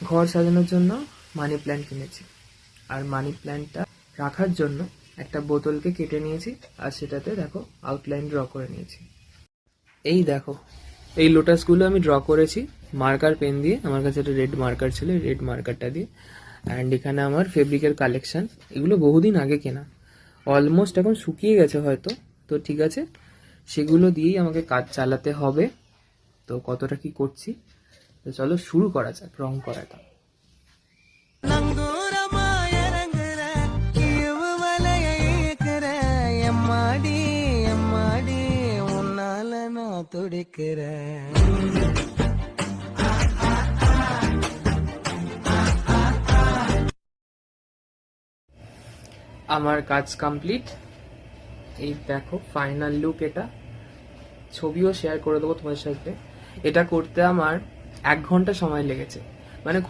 ঘর সাজানোর জন্য মানি প্ল্যান্ট কিনেছি, আর মানি প্ল্যান্টটা রাখার জন্য একটা বোতলকে কেটে নিয়েছি, আর সেটাতে দেখো আউটলাইন ড্র করে নিয়েছি। এই দেখো, এই লোটাসগুলো আমি ড্র করেছি মার্কার পেন দিয়ে। আমার কাছে একটা রেড মার্কার ছিল, রেড মার্কারটা দিয়ে। অ্যান্ড এখানে আমার ফেব্রিকের কালেকশন, এগুলো বহুদিন আগে কেনা, অলমোস্ট এখন শুকিয়ে গেছে হয়তো, তো ঠিক আছে, সেগুলো দিয়েই আমাকে কাজ চালাতে হবে। তো কতটা কি করছি, তো চলো শুরু করা যাক রং করাটা। আমার কাজ কমপ্লিট, এই দেখো ফাইনাল লুক এটা। ছবিও শেয়ার করে দেবো তোমাদের সাথে। এটা করতে আমার 1 ঘন্টা সময় লেগেছে, মানে